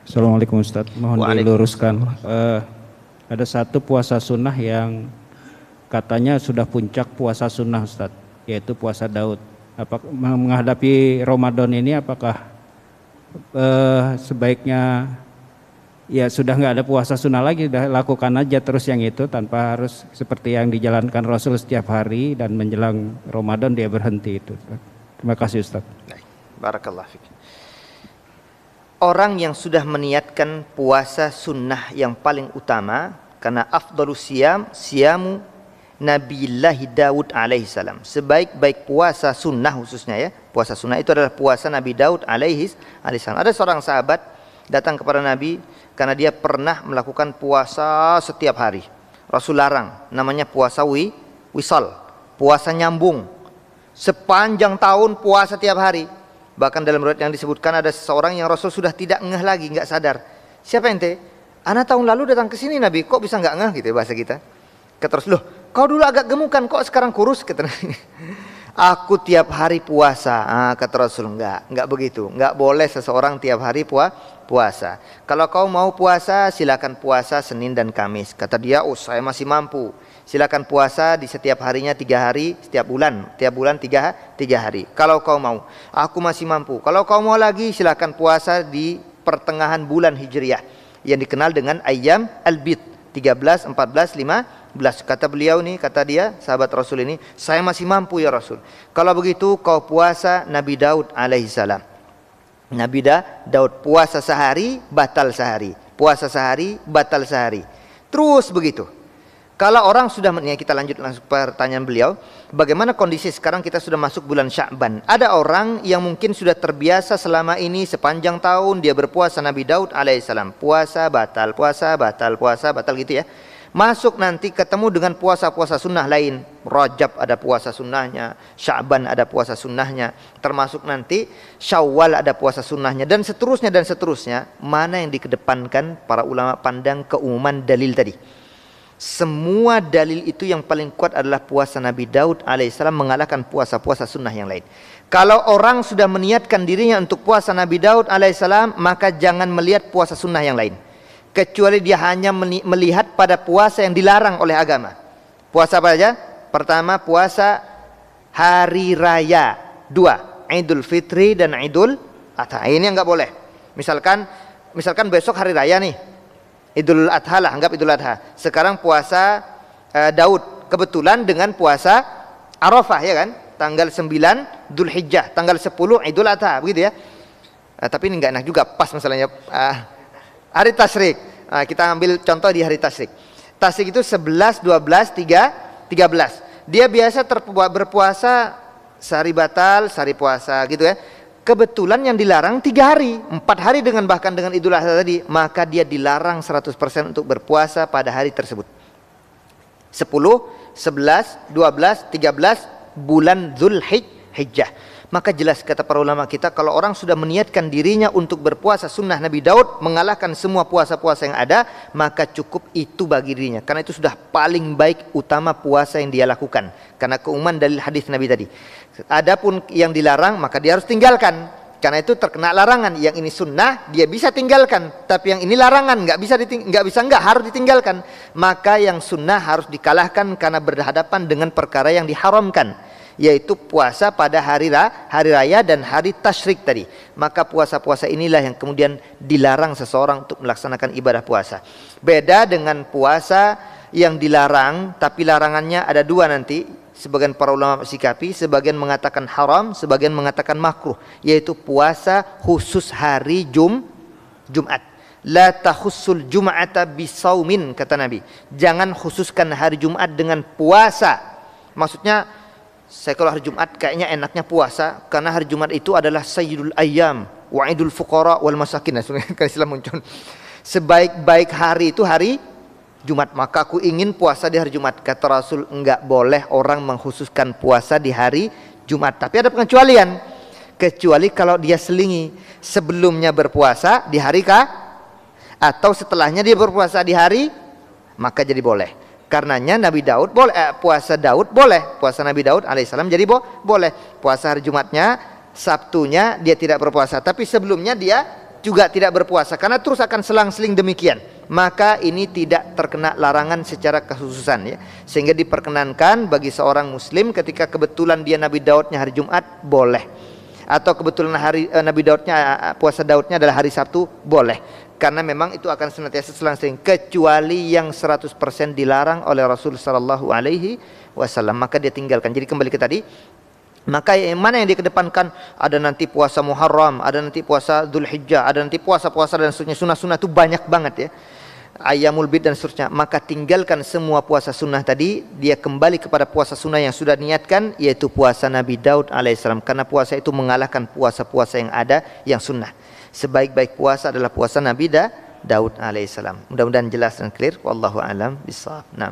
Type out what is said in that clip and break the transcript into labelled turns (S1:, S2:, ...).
S1: Assalamualaikum Ustaz, mohon diluruskan. Ada satu puasa sunnah yang katanya sudah puncak puasa sunnah Ustaz, yaitu puasa Daud. Apakah menghadapi Ramadan ini apakah sebaiknya ya sudah nggak ada puasa sunnah lagi, sudah lakukan aja terus yang itu tanpa harus seperti yang dijalankan Rasul setiap hari dan menjelang Ramadan dia berhenti itu. Terima kasih Ustaz.
S2: Barakallah fiik. Orang yang sudah meniatkan puasa sunnah yang paling utama, karena afdhalus siyam siyamu Nabillahi Daud alaihi salam. Sebaik-baik puasa sunnah khususnya ya, puasa sunnah itu adalah puasa Nabi Daud alaihi salam. Ada seorang sahabat datang kepada Nabi karena dia pernah melakukan puasa setiap hari. Rasul larang, namanya puasa wisal, puasa nyambung. Sepanjang tahun puasa tiap hari. Bahkan dalam riwayat yang disebutkan ada seseorang yang Rasul sudah tidak ngeh lagi, nggak sadar. Siapa ente? Ana tahun lalu datang ke sini Nabi, kok bisa nggak ngeh gitu ya bahasa kita. Kata Rasul, loh, kau dulu agak gemukan, kok sekarang kurus? Kata Nabi. Aku tiap hari puasa. Kata Rasul, enggak begitu. Enggak boleh seseorang tiap hari puasa. Kalau kau mau puasa, silakan puasa Senin dan Kamis. Kata dia, oh saya masih mampu. Silakan puasa di setiap harinya 3 hari, tiap bulan 3 hari. Kalau kau mau, aku masih mampu. Kalau kau mau lagi, silakan puasa di pertengahan bulan Hijriah yang dikenal dengan Ayyam Al-Bid 13, 14, 15. Kata beliau nih, kata dia, sahabat Rasul ini, saya masih mampu ya Rasul. Kalau begitu kau puasa Nabi Daud alaihissalam. Nabi Daud puasa sehari, batal sehari. Puasa sehari, batal sehari. Terus begitu. Kalau orang sudah, ya kita lanjut langsung pertanyaan beliau, bagaimana kondisi sekarang kita sudah masuk bulan Sya'ban? Ada orang yang mungkin sudah terbiasa selama ini sepanjang tahun dia berpuasa Nabi Daud alaihissalam, puasa batal gitu ya. Masuk nanti ketemu dengan puasa-puasa sunnah lain, Rajab ada puasa sunnahnya, Sya'ban ada puasa sunnahnya, termasuk nanti Syawal ada puasa sunnahnya, dan seterusnya. Mana yang dikedepankan? Para ulama pandang keumuman dalil tadi. Semua dalil itu yang paling kuat adalah puasa Nabi Daud alaihissalam mengalahkan puasa-puasa sunnah yang lain. Kalau orang sudah meniatkan dirinya untuk puasa Nabi Daud alaihissalam, maka jangan melihat puasa sunnah yang lain, kecuali dia hanya melihat pada puasa yang dilarang oleh agama. Puasa apa aja? Pertama, puasa hari raya. 2, Idul Fitri dan Idul Adha. Ini yang nggak boleh. Misalkan besok hari raya nih, Idul Adha lah, anggap Idul Adha. Sekarang puasa Daud, kebetulan dengan puasa Arafah ya kan, tanggal 9 Dzulhijjah, tanggal 10 Idul Adha, begitu ya. Tapi ini nggak enak juga, pas masalahnya hari Tasyrik. Kita ambil contoh di hari Tasyrik. Tasyrik itu 11, 12, 13. Dia biasa berpuasa sehari batal, sehari puasa gitu ya. Kebetulan yang dilarang 3 hari, 4 hari bahkan dengan Idul Adha tadi, maka dia dilarang 100% untuk berpuasa pada hari tersebut. 10, 11, 12, 13 bulan Dzulhijjah. Maka jelas kata para ulama kita, kalau orang sudah meniatkan dirinya untuk berpuasa sunnah Nabi Daud, mengalahkan semua puasa-puasa yang ada, maka cukup itu bagi dirinya. Karena itu sudah paling baik utama puasa yang dia lakukan. Karena keumuman dalil hadis Nabi tadi. Adapun yang dilarang, maka dia harus tinggalkan. Karena itu terkena larangan. Yang ini sunnah, dia bisa tinggalkan. Tapi yang ini larangan, nggak harus ditinggalkan. Maka yang sunnah harus dikalahkan karena berhadapan dengan perkara yang diharamkan, yaitu puasa pada hari raya dan hari tasyrik tadi. Maka puasa-puasa inilah yang kemudian dilarang seseorang untuk melaksanakan ibadah puasa. Beda dengan puasa yang dilarang, tapi larangannya ada 2 nanti. Sebagian para ulama sikapi, sebagian mengatakan haram, sebagian mengatakan makruh, yaitu puasa khusus hari Jumat. La tahussul jum'ata bisaumin, kata Nabi. Jangan khususkan hari Jumat dengan puasa. Maksudnya, saya kalau hari Jumat kayaknya enaknya puasa, karena hari Jumat itu adalah sayyidul ayyam wa idul fuqara wal masakin. Kan istilah muncul. Sebaik-baik hari itu hari Jumat, maka aku ingin puasa di hari Jumat. Kata Rasul, enggak boleh orang mengkhususkan puasa di hari Jumat. Tapi ada pengecualian. Kecuali kalau dia selingi sebelumnya berpuasa di hari atau setelahnya dia berpuasa di hari, maka jadi boleh. Karenanya Nabi Daud boleh, puasa Daud boleh, puasa Nabi Daud alaihissalam jadi boleh. Puasa hari Jumatnya, Sabtunya dia tidak berpuasa, tapi sebelumnya dia juga tidak berpuasa, karena terus akan selang-seling demikian, maka ini tidak terkena larangan secara kekhususan ya. Sehingga diperkenankan bagi seorang muslim ketika kebetulan dia Nabi Daudnya hari Jumat, boleh. Atau kebetulan hari Nabi Daudnya, puasa Daudnya adalah hari Sabtu, boleh. Karena memang itu akan senantiasa selang-seling, kecuali yang 100% dilarang oleh Rasul sallallahu alaihi wasallam, maka dia tinggalkan. Jadi kembali ke tadi, maka yang mana yang dikedepankan, ada nanti puasa Muharram, ada nanti puasa Dzulhijjah, ada nanti puasa-puasa dan seterusnya, sunnah-sunnah itu banyak banget ya, Ayyamul Bid dan seterusnya. Maka tinggalkan semua puasa sunnah tadi, dia kembali kepada puasa sunnah yang sudah niatkan, yaitu puasa Nabi Daud alaihissalam, karena puasa itu mengalahkan puasa-puasa yang ada yang sunnah. Sebaik-baik puasa adalah puasa Nabi Daud alaihissalam. Mudah-mudahan jelas dan clear. Wallahu a'lam bishawab. Nah.